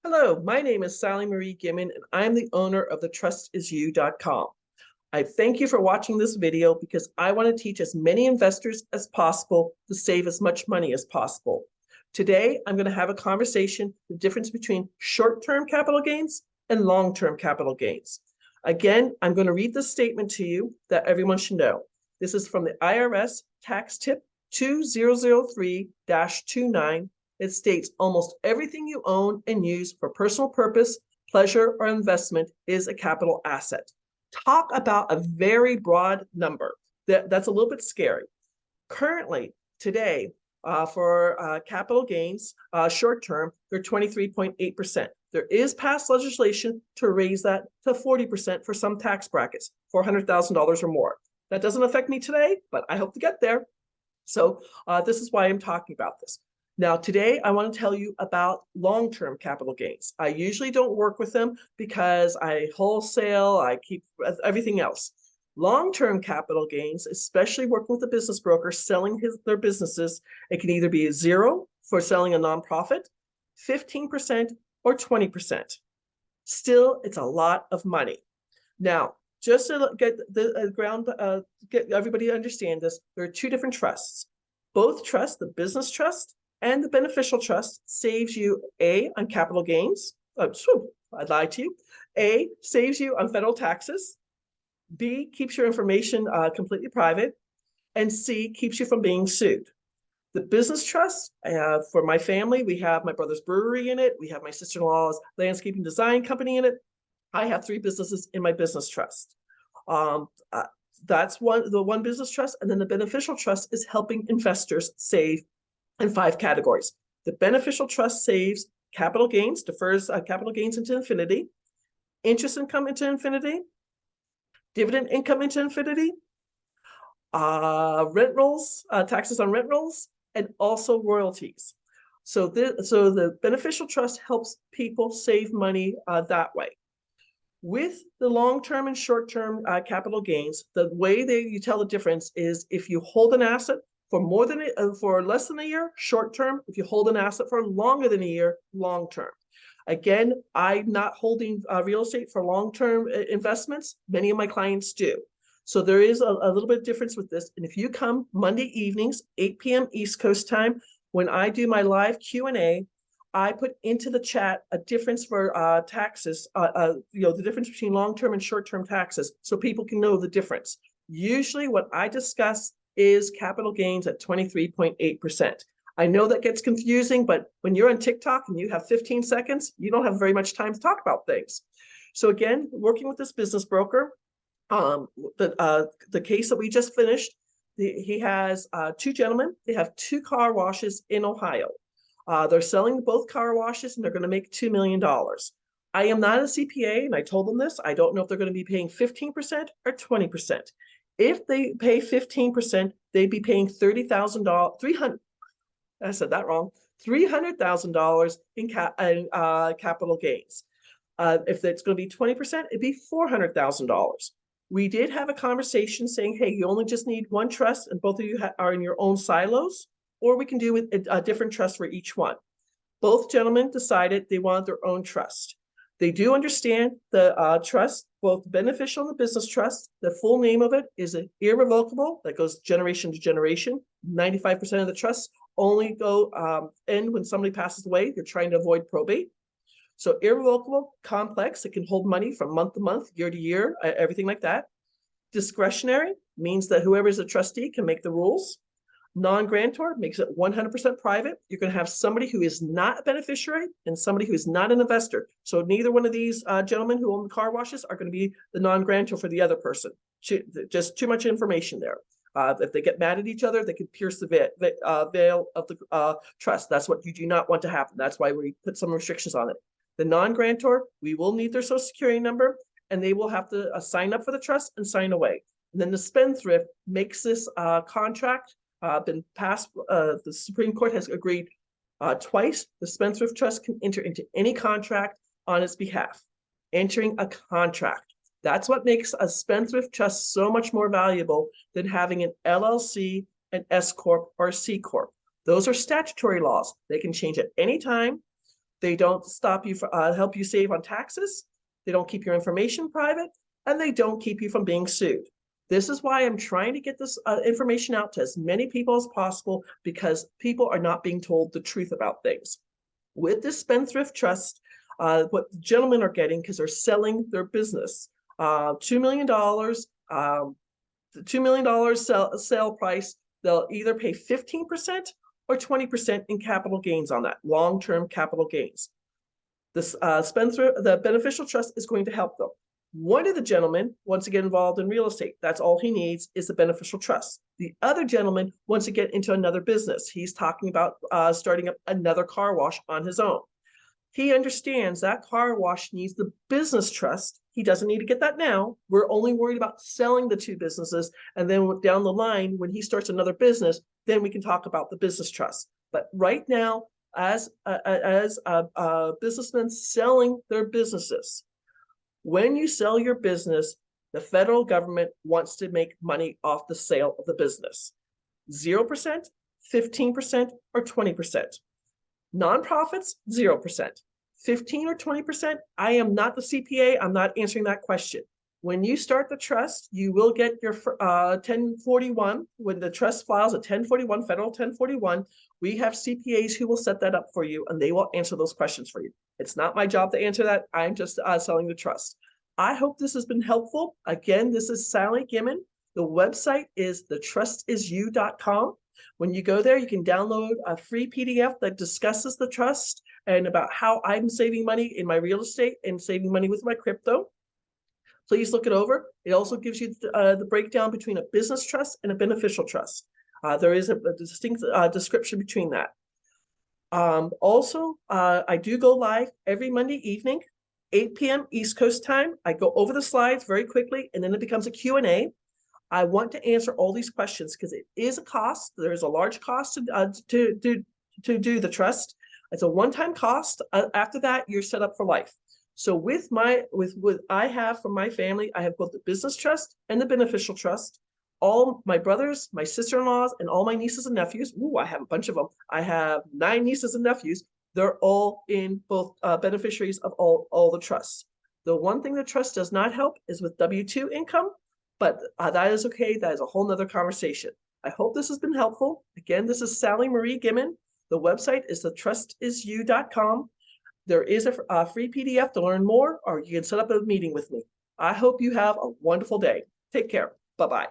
Hello, my name is Sally Marie Gimmon, and I'm the owner of the TrustIsYou.com. I thank you for watching this video because I want to teach as many investors as possible to save as much money as possible. Today, I'm going to have a conversation, the difference between short-term capital gains and long-term capital gains. Again, I'm going to read this statement to you that everyone should know. This is from the IRS Tax Tip 2003-29. It states almost everything you own and use for personal purpose, pleasure, or investment is a capital asset. Talk about a very broad number. That's a little bit scary. Currently, today, for capital gains, short term, they're 23.8%. There is past legislation to raise that to 40% for some tax brackets, $400,000 or more. That doesn't affect me today, but I hope to get there. So this is why I'm talking about this. Now, today, I want to tell you about long-term capital gains. I usually don't work with them because I wholesale, I keep everything else. Long-term capital gains, especially working with a business broker selling their businesses, it can either be 0 for selling a nonprofit, 15%, or 20%. Still, it's a lot of money. Now, just to get the get everybody to understand this, there are two different trusts. Both trusts, the business trust and the beneficial trust, saves you A, on capital gains. I lied to you. A, saves you on federal taxes. B, keeps your information completely private. And C, keeps you from being sued. The business trust, for my family, we have my brother's brewery in it. We have my sister-in-law's landscaping design company in it. I have 3 businesses in my business trust. That's the one business trust. And then the beneficial trust is helping investors save in 5 categories. The beneficial trust saves capital gains, defers capital gains into infinity, interest income into infinity, dividend income into infinity, rent rolls, taxes on rent rolls, and also royalties. So the beneficial trust helps people save money that way. With the long-term and short-term capital gains, the way you tell the difference is if you hold an asset for less than a year, short term. If you hold an asset for longer than a year, long term. Again, I'm not holding real estate for long-term investments. Many of my clients do. So there is a little bit of difference with this. And if you come Monday evenings, 8 p.m. East Coast time, when I do my live Q&A, I put into the chat a difference for taxes, the difference between long-term and short-term taxes, so people can know the difference. Usually what I discuss is capital gains at 23.8%. I know that gets confusing, but when you're on TikTok and you have 15 seconds, you don't have very much time to talk about things. So again, working with this business broker, the case that we just finished, he has 2 gentlemen. They have 2 car washes in Ohio. They're selling both car washes and they're going to make $2 million. I am not a CPA, and I told them this. I don't know if they're going to be paying 15% or 20%. If they pay 15%, they'd be paying $300,000 in capital gains. If it's going to be 20%, it'd be $400,000. We did have a conversation saying, hey, you only just need one trust and both of you are in your own silos, or we can do with a different trust for each one. Both gentlemen decided they want their own trust. They do understand the trust, both the beneficial and the business trust. The full name of it is an irrevocable that goes generation to generation. 95% of the trusts only go end when somebody passes away. You're trying to avoid probate. So irrevocable, complex, it can hold money from month to month, year to year, everything like that. Discretionary means that whoever is a trustee can make the rules. Non-grantor makes it 100% private. You're going to have somebody who is not a beneficiary and somebody who is not an investor. So neither one of these gentlemen who own the car washes are going to be the non-grantor for the other person. Just too much information there. If they get mad at each other, they could pierce the veil of the trust. That's what you do not want to happen. That's why we put some restrictions on it. The non-grantor, we will need their social security number, and they will have to sign up for the trust and sign away. And then the spendthrift makes this contract been passed. The Supreme Court has agreed twice. The Spendthrift Trust can enter into any contract on its behalf. Entering a contract. That's what makes a Spendthrift Trust so much more valuable than having an LLC, an S Corp, or a C Corp. Those are statutory laws. They can change at any time. They don't stop you for help you save on taxes. They don't keep your information private, and they don't keep you from being sued. This is why I'm trying to get this information out to as many people as possible, because people are not being told the truth about things. With this Spendthrift Trust, what the gentlemen are getting, because they're selling their business, $2 million, the $2 million sale price, they'll either pay 15% or 20% in capital gains on that, long-term capital gains. This the Beneficial Trust is going to help them. One of the gentlemen wants to get involved in real estate. That's all he needs is the Beneficial Trust. The other gentleman wants to get into another business. He's talking about starting up another car wash on his own. He understands that car wash needs the business trust. He doesn't need to get that now. We're only worried about selling the two businesses. And then down the line, when he starts another business, then we can talk about the business trust. But right now, as businessmen selling their businesses, when you sell your business, the federal government wants to make money off the sale of the business. 0%, 15%, or 20%. Nonprofits, 0%. 15 or 20%, I am not the CPA. I'm not answering that question. When you start the trust, you will get your 1041. When the trust files a 1041, federal 1041, we have CPAs who will set that up for you, and they will answer those questions for you. It's not my job to answer that. I'm just selling the trust. I hope this has been helpful. Again, this is Sally Gimmon. The website is thetrustisyou.com. When you go there, you can download a free PDF that discusses the trust and about how I'm saving money in my real estate and saving money with my crypto. Please look it over. It also gives you the breakdown between a business trust and a beneficial trust. There is a distinct description between that. I do go live every Monday evening, 8 p.m. East Coast time. I go over the slides very quickly, and then it becomes a Q&A. I want to answer all these questions because it is a cost. There is a large cost to do the trust. It's a one-time cost. After that, you're set up for life. So with what I have for my family, I have both the business trust and the beneficial trust. All my brothers, my sister-in-laws, and all my nieces and nephews. Ooh, I have a bunch of them. I have 9 nieces and nephews. They're all in both beneficiaries of all the trusts. The one thing the trust does not help is with W-2 income, but that is okay. That is a whole nother conversation. I hope this has been helpful. Again, this is Sally Marie Gimmon. The website is thetrustisyou.com. There is a free PDF to learn more, or you can set up a meeting with me. I hope you have a wonderful day. Take care. Bye-bye.